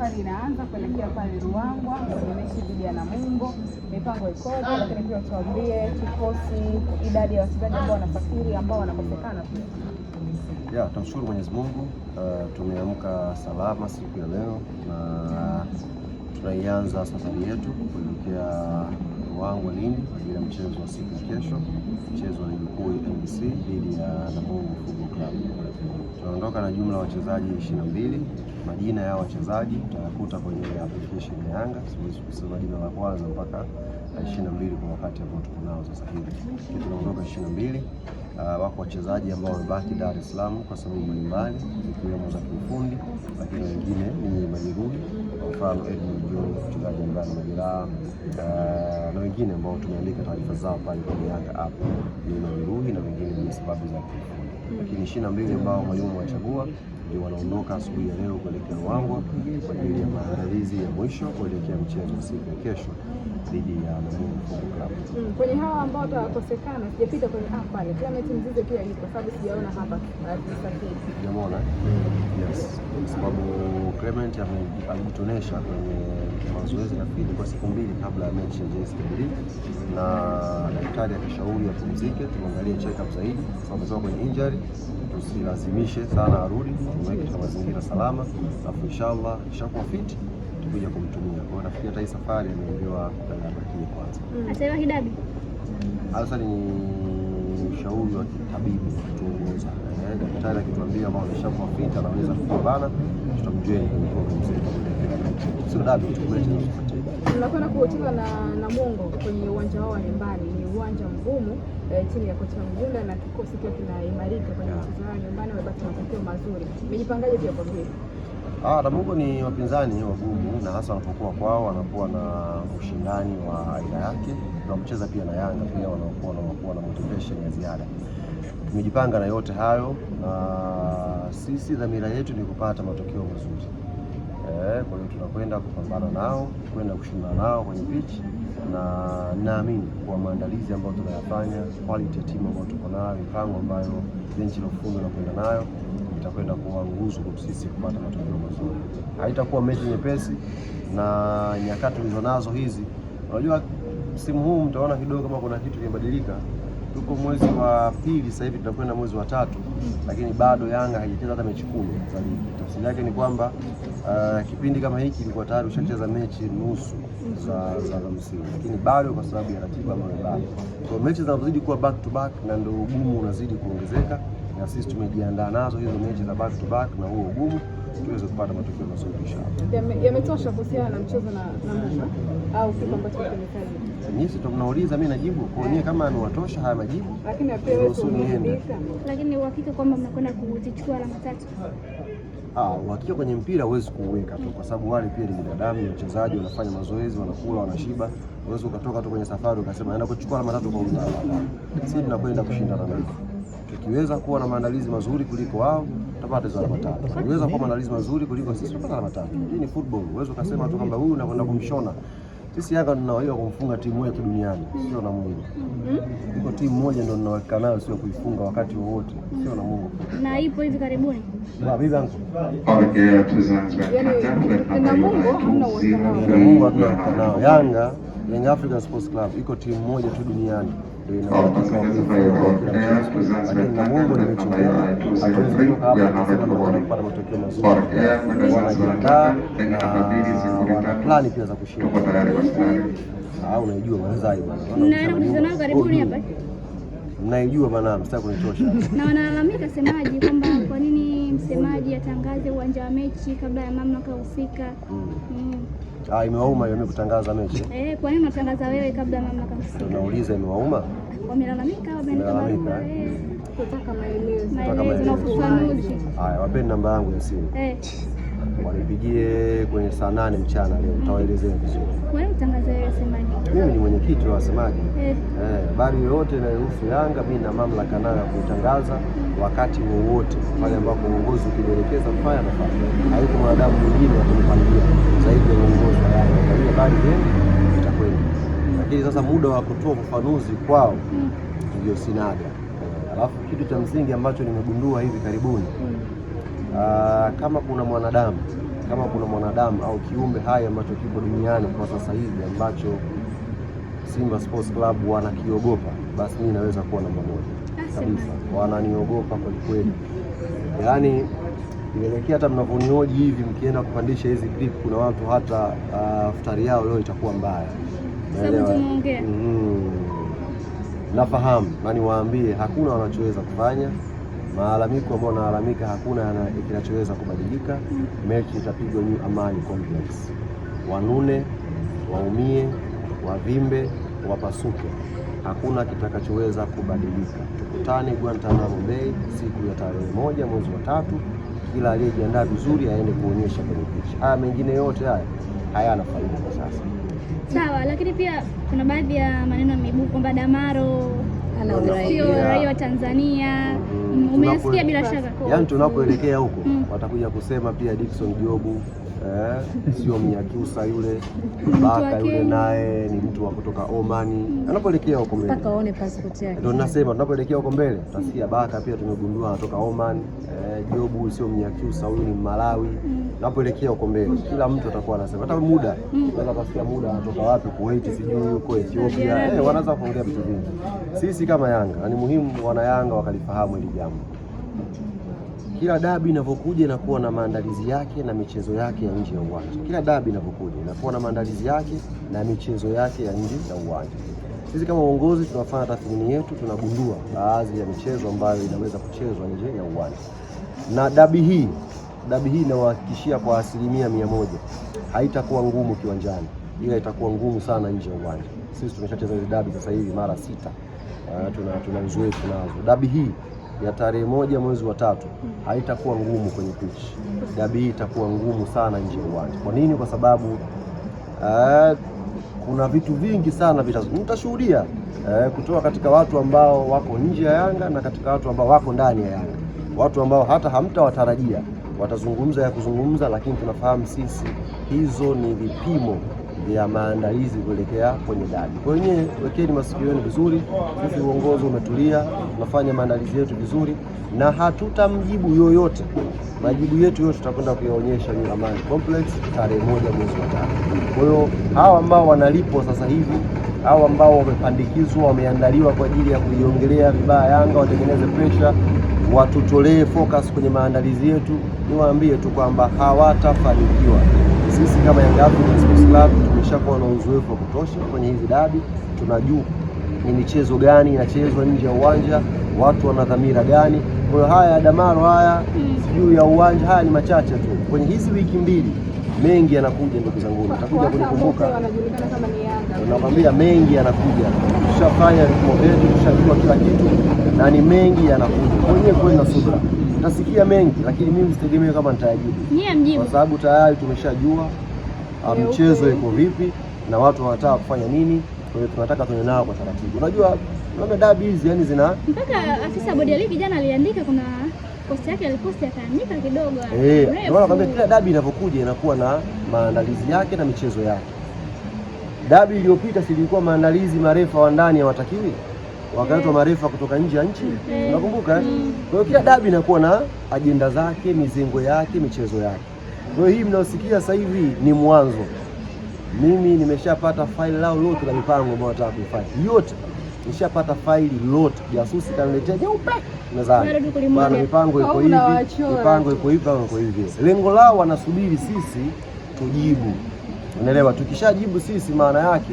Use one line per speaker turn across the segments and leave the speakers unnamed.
safari inaanza kuelekea pale Ruangwa kwenye mechi dhidi ya Namungo. Mipango ikoje? Lakini pia tuambie kikosi, idadi ya wachezaji ambao wanasafiri, ambao wanakosekana pia.
Tunashukuru Mwenyezi Mungu, tumeamka salama siku ya leo na tunaianza safari yetu kuelekea Ruangwa Lindi kwa ajili ya mchezo wa siku ya kesho, mchezo wa ligi kuu NBC dhidi ya Namungo Football Club. Tunaondoka na jumla ya wachezaji 22. Majina ya wachezaji utayakuta kwenye application ya Yanga, siwezi kusema jina la kwanza mpaka 22 kwa wakati ambao tuko nao sasa hivi. Tunaondoka 22. Wako wachezaji ambao wamebaki Dar es Salaam kwa sababu mbalimbali zikiwemo za kiufundi, lakini wengine ni majeruhi. Kwa mfano Edmund John, mchezaji ambaye ana majeraha, na wengine ambao tumeandika taarifa zao pale kwenye Yanga app ni majeruhi na wengine ni sababu za kiufundi. Lakini 22 ambao mwalimu amewachagua ndio wanaondoka asubuhi ya leo kuelekea Ruangwa kwa ajili ya maandalizi ya mwisho kuelekea mchezo wa siku ya kesho dhidi ya Namungo Football Club.
Kwenye hawa ambao watakosekana, sijapita kwenye app pale. Clement Mzize pia yuko, sababu sijaona hapa tusafiri.
Unaona? Yes. Kwa sababu Clement alijitonesha kwenye mazoezi nafikiri kwa siku 2 kabla ya mechi ya JSTV, na daktari akishauri apumzike, tuangalie check up zaidi kwa sababu ametoka kwenye injury. Tusilazimishe sana arudi, tumweke katika mazingira salama, alafu inshallah kishakuwa fit tukuja kumtumia. Kwa hiyo nafikiri hata hii safari ameambiwa abakie kwanza.
Ataelewa hidabi.
Sasa ni ushauri wa kitabibu kutuongoza. Daktari akituambia kama ameshakuwa fit anaweza kupambana, tutamjoin kwenye program zetu. Sio dabi tukumletea tufuatie.
Tunakwenda kucheza na Namungo kwenye uwanja wao wa nyumbani. Ni uwanja mgumu chini ya kocha Mgunda, na kikosi pia kinaimarika kwenye mchezo wao nyumbani, wamepata matokeo mazuri. Mmejipangaje pia kwa vile?
Namungo ni wapinzani wagumu, na hasa wanapokuwa kwao wanakuwa na ushindani wa aina yake. Tunamcheza pia na Yanga pia wanakuwa na motivation ya ziada. Tumejipanga na yote hayo, na sisi dhamira yetu ni kupata matokeo mazuri. Kwa hiyo tunakwenda kupambana nao, kwenda kushindana nao kwenye pitch, na naamini kwa maandalizi ambayo tunayafanya, quality ya timu ambayo tuko nayo, mipango ambayo benchi la ufundi nakwenda nayo, itakwenda kuwa nguzo kwa sisi kupata matokeo mazuri. Haitakuwa mechi nyepesi, na nyakati tulizonazo hizi, unajua msimu huu mtaona kidogo kama kuna kitu kimebadilika. Tuko mwezi wa 2 sasa hivi, tutakwenda mwezi wa 3, lakini bado Yanga haijacheza hata mechi 10 za ligi. Tafsiri yake ni kwamba kipindi kama hiki ilikuwa tayari ushacheza mechi nusu za msimu, lakini bado kwa sababu ya ratiba ambayo bado. Kwa mechi zinazozidi kuwa back to back, na ndio ugumu unazidi kuongezeka, na sisi tumejiandaa nazo hizo mechi za back to back na huo ugumu tuweze kupata matokeo mazuri inshallah.
Yametosha kuhusiana na mchezo na Namungo au kitu ambacho kimefanya?
Nyinyi ndio mnauliza, mimi najibu. Kwa hiyo kama amewatosha haya majibu,
lakini pia wewe unaandika.
Lakini uhakika kwamba mnakwenda kuzichukua alama 3?
Uhakika kwenye mpira huwezi kuweka tu, kwa sababu wale pia ni binadamu, ni wachezaji, wanafanya mazoezi, wanakula, wanashiba. Huwezi ukatoka tu kwenye safari ukasema naenda kuchukua alama 3 kwa ujumla. Sisi tunakwenda kushindana nao. Tukiweza kuwa na maandalizi mazuri kuliko wao, tutapata hizo alama 3. Tukiweza kuwa maandalizi mazuri kuliko sisi, tutapata alama 3. Hii ni football. Huwezi ukasema tu kwamba huyu unakwenda kumshona. Sisi Yanga tunawaiwa kumfunga timu moja tu duniani, sio Namungo. Iko timu moja ndio tunaweka nayo, sio kuifunga wakati wowote, sio Namungo.
Na ipo hivi karibuni.
Bibi yangu.
Namungo hamna uwezo nao.
Namungo hatuna nao. Yanga African Sports Club iko timu moja tu duniani. Lakini Namungo ni mechi ngumu, hatuwezi kutoka hapa kusema tunapata matokeo mazuri. Wanajiandaa na wana plani pia za kushinda. Unaijua mwanzaji bwana.
Mnaenda kucheza nao karibuni hapa?
Mnaijua bwana, msitaki kunitosha.
Na wanalalamika semaji kwamba kwa nini msemaji atangaze uwanja wa mechi kabla ya mamlaka husika?
Imewauma hiyo, mimi kutangaza mechi.
Kwa nini unatangaza wewe kabla ya mamlaka husika?
Unauliza imewauma?
Wamelalamika, wamelalamika.
Kutaka maelezo
na ufafanuzi.
Haya, wapeni namba yangu ya simu. Wanipigie kwenye saa 8 mchana leo, nitawaelezea vizuri.
Wewe utangaza wewe semaji?
Mimi ni mwenyekiti wa wasemaji. Habari yoyote inayohusu Yanga mimi na mamlaka nayo ya kutangaza wakati wowote pale ambapo uongozi ukielekeza kufanya nafasi. Haiko mwanadamu mwingine wa kunipangia zaidi ya uongozi wa Yanga. Kwa hiyo habari yenu itakwenda. Lakini sasa muda wa kutoa ufafanuzi kwao ndio sinaga. Alafu kitu cha msingi ambacho nimegundua hivi karibuni, kama kuna mwanadamu kama kuna mwanadamu au kiumbe hai ambacho kipo duniani kwa sasa hivi ambacho Simba Sports Club wanakiogopa, basi mimi naweza kuwa namba moja kabisa. Wananiogopa kwa kweli, yaani inaelekea hata mnavyonioji hivi, mkienda kupandisha hizi clip, kuna watu hata futari yao leo itakuwa mbaya.
Naelewa.
Nafahamu na niwaambie, hakuna wanachoweza kufanya. Malalamiko ambao wanalalamika, hakuna kinachoweza kubadilika. Mechi itapigwa New Amani Complex. Wanune, waumie, wavimbe, wapasuke, hakuna kitakachoweza kubadilika. Tukutane Guantanamo Bay siku ya tarehe 1 mwezi wa 3. Kila aliyejiandaa vizuri aende kuonyesha kwenye picha. Haya mengine yote haya hayana faida kwa sasa.
Sawa, lakini pia kuna baadhi ya maneno yameibuka kwamba Damaro sio raia wa Tanzania. Umesikia bila shaka.
Yaani tunapoelekea huko watakuja kusema pia Dickson Jobu sio Mnyakyusa yule, Baka yule naye ni mtu wa kutoka Omani. Anapoelekea huko mbele
mpaka aone passport yake.
Ndio nasema tunapoelekea huko mbele tutasikia Baka pia tumegundua anatoka Oman. Jobu sio Mnyakyusa, huyu ni Malawi. Tunapoelekea huko mbele kila mtu atakuwa anasema, hata muda unaweza kusikia muda anatoka wapi, Kuwait sijui yuko Ethiopia. Wanaanza kuongea vitu vingi. Sisi kama Yanga ni muhimu wana Yanga wakalifahamu hili jambo. Kila dabi inavyokuja inakuwa na maandalizi yake na michezo yake ya nje ya uwanja. Kila dabi inavyokuja inakuwa na maandalizi yake na michezo yake ya nje ya uwanja. Sisi kama uongozi tunafanya tathmini yetu, tunagundua baadhi ya michezo ambayo inaweza kuchezwa nje ya uwanja. Na dabi hii inawahakikishia kwa 100% haitakuwa ngumu kiwanjani, ila itakuwa ngumu sana nje ya uwanja. Sisi tumeshacheza hizo dabi sasa hivi mara 6. Tuna uzoefu nazo. Dabi hii ya tarehe 1 mwezi wa 3 haitakuwa ngumu kwenye pitch. Dabi hii itakuwa ngumu sana nje ya uwanja. Kwa nini? Kwa sababu kuna vitu vingi sana mtashuhudia kutoka katika watu ambao wako nje ya Yanga na katika watu ambao wako ndani ya Yanga. Watu ambao hata hamtawatarajia watazungumza ya kuzungumza, lakini tunafahamu sisi hizo ni vipimo vya maandalizi kuelekea kwenye dabi. Kwa hiyo wekeni masikio yenu vizuri. Sisi uongozi umetulia, tunafanya maandalizi yetu vizuri na hatutamjibu yoyote. Majibu yetu yote tutakwenda kuyaonyesha New Amani Complex tarehe 1 mwezi wa 3. Kwa hiyo hao ambao wanalipwa sasa hivi, hao ambao wamepandikizwa, wameandaliwa kwa ajili ya kuiongelea vibaya Yanga, watengeneze pressure, watutolee focus kwenye maandalizi yetu, niwaambie tu kwamba hawatafanikiwa. Sisi kama Yanga Sports Club tumeshakuwa na uzoefu wa kutosha kwenye hizi dabi. Tunajua ni michezo gani inachezwa nje ya uwanja, watu wana dhamira gani. Kwa hiyo haya Damaro haya juu ya uwanja haya ni machache tu. Kwenye hizi wiki mbili mengi yanakuja, ndugu zangu. Nitakuja kunikumbuka.
Wanajulikana kama ni Yanga.
Nakwambia mengi yanakuja. Tushafanya ripoti, tushajua kila kitu na ni mengi yanakuja. Wenyewe kweli na subira. Utasikia mengi, lakini mimi sitegemee kama nitayajibu. Kwa sababu tayari tumeshajua mchezo iko vipi na watu wanataka kufanya nini. Kwa hiyo tunataka tuende nao kwa taratibu. Unajua dabi hizi yani zina
mpaka afisa bodi ya ligi jana aliandika, kuna post yake aliposti akaandika kidogo.
Ndio nakwambia kila dabi inapokuja inakuwa na maandalizi yake na michezo yake. Dabi iliyopita silikuwa maandalizi, marefa wa ndani hawatakiwi, wakaletwa marefa kutoka nje ya nchi. Unakumbuka? Kwa hiyo kila dabi inakuwa na ajenda zake, mizengo yake, michezo yake. Kwa hiyo hii mnaosikia sasa hivi ni mwanzo. Mimi nimeshapata faili lao lote la mipango ambayo nataka kuifanya. Yote nishapata faili lote. Jasusi kaniletea nyeupe mezani. Bwana mipango iko hivi, mipango iko hivi, iko hivi. Lengo lao wanasubiri sisi tujibu. Unaelewa? Tukishajibu sisi maana yake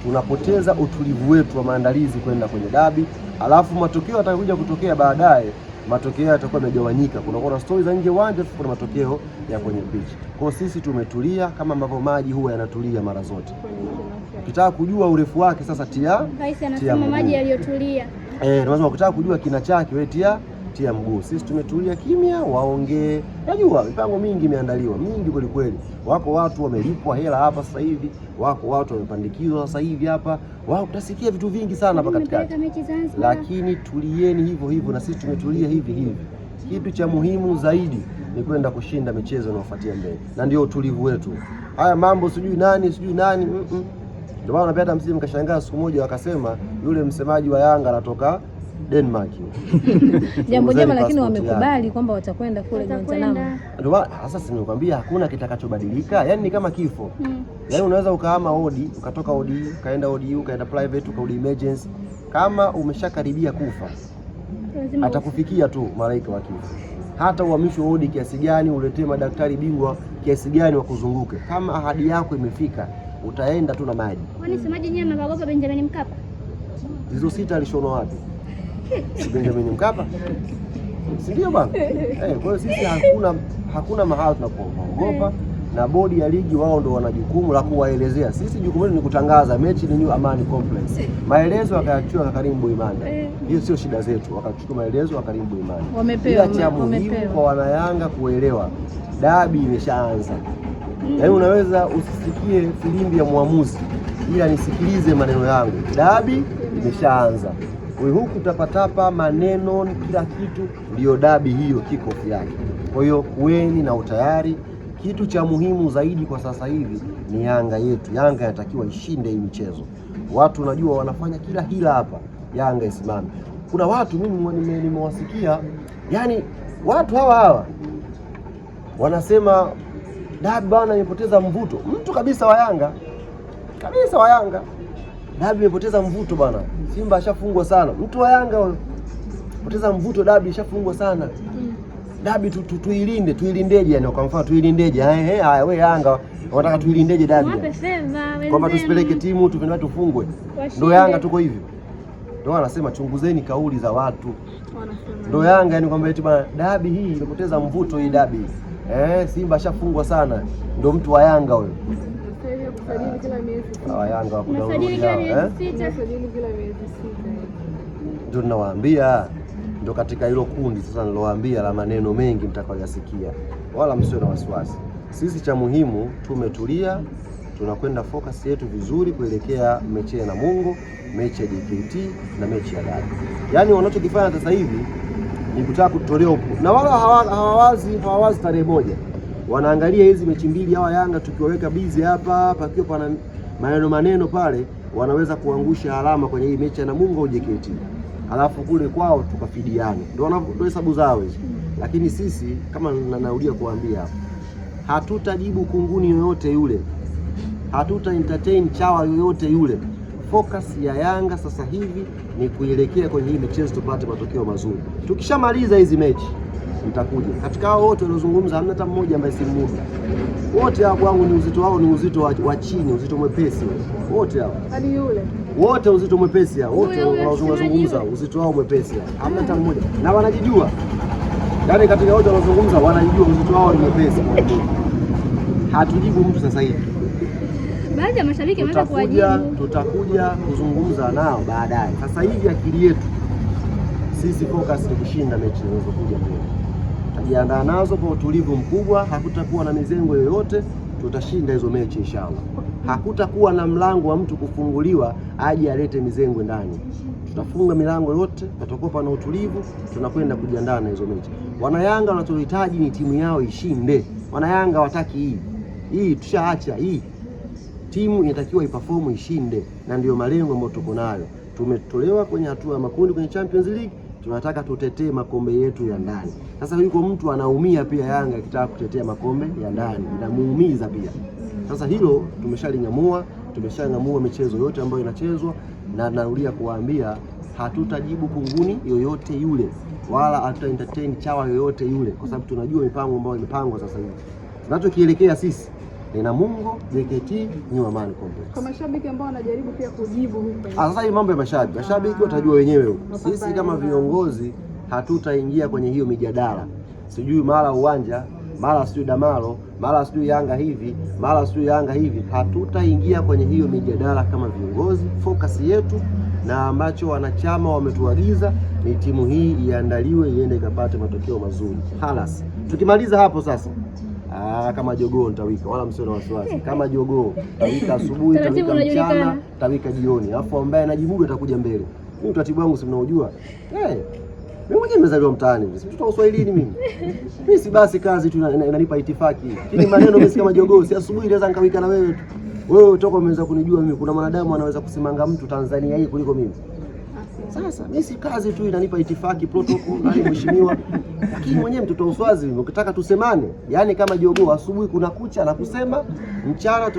tunapoteza utulivu wetu wa maandalizi kwenda kwenye dabi. Alafu matokeo yatakuja kutokea baadaye. Matokeo yatakuwa yamegawanyika. Kuna stories za nje uwanja, kuna matokeo ya kwenye pitch. Kwa sisi tumetulia kama ambavyo maji huwa yanatulia mara zote. Ukitaka kujua urefu wake sasa tia
maji yaliyotulia.
Lazima ukitaka kujua kina chake wewe tia mguu. Sisi tumetulia kimya, waongee. Unajua mipango mingi imeandaliwa, mingi kweli kweli. Wako watu wamelipwa hela hapa sasa hivi, wako watu wamepandikizwa sasa hivi hapa. Wao utasikia vitu vingi sana hapa katikati. Lakini tulieni hivyo hivyo na sisi tumetulia hivi hivi. Kitu cha muhimu zaidi ni kwenda kushinda michezo inayofuatia mbele. Na ndio utulivu wetu. Haya mambo sijui nani. Ndio maana napenda msimu kashangaa siku moja wakasema yule msemaji wa Yanga anatoka Denmark.
Jambo jema, lakini wamekubali kwamba watakwenda kule Guantanamo.
Ndio sasa nimekwambia hakuna kitakachobadilika. Yaani ni kama kifo. Yaani unaweza ukahama wodi, ukatoka wodi, ukaenda wodi, ukaenda private, ukarudi emergency. Kama umeshakaribia kufa, atakufikia tu malaika wa kifo. Hata uhamishwe wodi kiasi gani, uletee madaktari bingwa kiasi gani wakuzunguke, kama ahadi yako imefika, utaenda tu na maji.
Kwani semaji nyema kaogopa Benjamin Mkapa?
Hizo sita alishono wapi? Si Benjamin Mkapa? Si ndio bwana? Kwa hiyo sisi hakuna mahali tunapoogopa, na bodi ya ligi wao ndio wana jukumu la kuwaelezea. Sisi jukumu letu ni kutangaza mechi ni New Amani Complex. Maelezo wakayachukua kwa Karim Boimanda. Hiyo sio shida zetu, wakachukua maelezo wa Karim Boimanda.
Wamepewa
kwa wanayanga kuelewa. Dabi imeshaanza. Yaani unaweza usisikie filimbi ya muamuzi, ila nisikilize maneno yangu. Dabi imeshaanza. Wewe huku tapatapa maneno kila kitu, ndio dabi hiyo kickoff yake. Kwa hiyo kuweni na utayari. Kitu cha muhimu zaidi kwa sasa hivi ni Yanga yetu. Yanga inatakiwa ishinde hii michezo. Watu najua wanafanya kila hila hapa, Yanga isimame. Kuna watu mimi nimewasikia, yani watu hawa wanasema dabi bana imepoteza mvuto. Mtu kabisa wa Yanga dabi imepoteza mvuto bana. Simba ashafungwa sana. Mtu wa Yanga poteza mvuto, dabi ishafungwa sana. Dabi tuilindeje yani, kwa mfano tuilindeje? Haya wewe Yanga unataka tuilindeje dabi? Kwamba tusipeleke timu tupende tufungwe. Ndio Yanga tuko hivyo. Ndio wanasema chunguzeni kauli za watu. Ndio Yanga yani kwamba eti bana dabi hii imepoteza mvuto hii dabi. Simba shafungwa sana. Ndio mtu wa Yanga huyo. Yanga wa kudaulia. Ndio nawaambia. Ndio katika hilo kundi sasa nilowaambia la maneno mengi mtakayoyasikia. Wala msiwe na wasiwasi. Sisi cha muhimu tumetulia, tunakwenda focus yetu vizuri kuelekea mechi ya Namungo, mechi ya JKT na mechi ya Dabi. Yaani wanachokifanya sasa hivi ni kutaka kutolea huko. Na wala hawawazi tarehe moja. Wanaangalia hizi mechi mbili hawa Yanga tukiwaweka busy hapa, pakiwa pana maneno pale, wanaweza kuangusha alama kwenye hii mechi ya Namungo au JKT. Alafu kule kwao tukafidiane. Ndio hesabu zao hizo. Lakini sisi kama narudia kuambia hapa, hatutajibu kunguni yoyote yule. Hatuta entertain chawa yoyote yule. Focus ya Yanga sasa hivi ni kuelekea kwenye hii michezo tupate matokeo mazuri. Tukishamaliza hizi mechi mtakuja. Katika hao wote waliozungumza hamna hata mmoja ambaye si mmoja. Wote hao wangu ni uzito wao ni uzito wa chini, uzito mwepesi. Wote hao. Hadi yule. Wote uzito mwepesi hao. Wote wanaozungumza uzito wao mwepesi. Hamna hata mmoja. Na wanajijua. Yaani katika wote wanaozungumza wanajijua uzito wao ni mwepesi. Hatujibu mtu sasa hivi.
Baadhi ya mashabiki wameanza kuwajibu.
Tutakuja kuzungumza nao baadaye. Sasa hivi akili yetu sisi focus ni kushinda mechi zinazokuja mbele. Tutajiandaa nazo kwa utulivu mkubwa, hakutakuwa na mizengo yoyote, tutashinda hizo mechi inshallah. Hakutakuwa na mlango wa mtu kufunguliwa aje alete mizengo ndani. Tutafunga milango yote, tutakopa na utulivu, tunakwenda kujiandaa na hizo mechi. Wanayanga wanachohitaji ni timu yao ishinde. Wanayanga wataki hii tushaacha hii. Timu inatakiwa iperform ishinde, na ndio malengo ambayo tuko nayo. Tumetolewa kwenye hatua ya makundi kwenye Champions League, tunataka tutetee makombe yetu ya ndani. Sasa yuko mtu anaumia pia Yanga akitaka kutetea makombe ya ndani, inamuumiza pia. Sasa hilo tumeshang'amua michezo yote ambayo inachezwa, na narudia kuwaambia hatutajibu kunguni yoyote yule, wala hatuta entertain chawa yoyote yule, kwa sababu tunajua mipango ambayo imepangwa sasa hivi. Tunachokielekea sisi ni Namungo, JKT, New Amani Complex.
Kwa mashabiki ambao wanajaribu pia kujibu huko.
Sasa hii mambo ya mashabiki. Mashabiki watajua wenyewe huko. Sisi kama viongozi hatutaingia kwenye hiyo mijadala. Sijui mara uwanja, mara sijui Damaro, mara sijui Yanga hivi, mara sijui Yanga hivi. Hatutaingia kwenye hiyo mijadala kama viongozi. Focus yetu na ambacho wanachama wametuagiza ni timu hii iandaliwe iende ikapate matokeo mazuri. Halas. Tukimaliza hapo sasa, kama jogoo nitawika, wala msio na wasiwasi. Kama jogoo tawika asubuhi, tawika mchana, tawika jioni. Alafu ambaye anajibuga atakuja mbele. Mimi utaratibu wangu si mnaojua. Mimi mwenyewe nimezaliwa mtaani. Si mtoto wa Uswahilini mimi. Mimi si basi kazi tu inanipa itifaki. Lakini maneno mimi kama jogoo, si asubuhi naweza nikawika na wewe tu. Wewe utoka umeanza kunijua mimi. Kuna mwanadamu anaweza kusimanga mtu Tanzania hii kuliko mimi. Sasa mimi si kazi tu inanipa itifaki protocol na mheshimiwa, lakini mwenyewe mtoto Uswazi ukitaka tusemane, yani kama jogoo asubuhi kuna kucha na kusema, mchana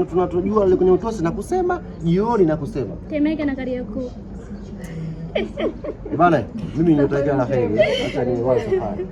tunatujua ile kwenye utosi na kusema, jioni na kusema.
Temeke na Kariakoo.
Bana, mimi nitakia na heri. Acha ni safari.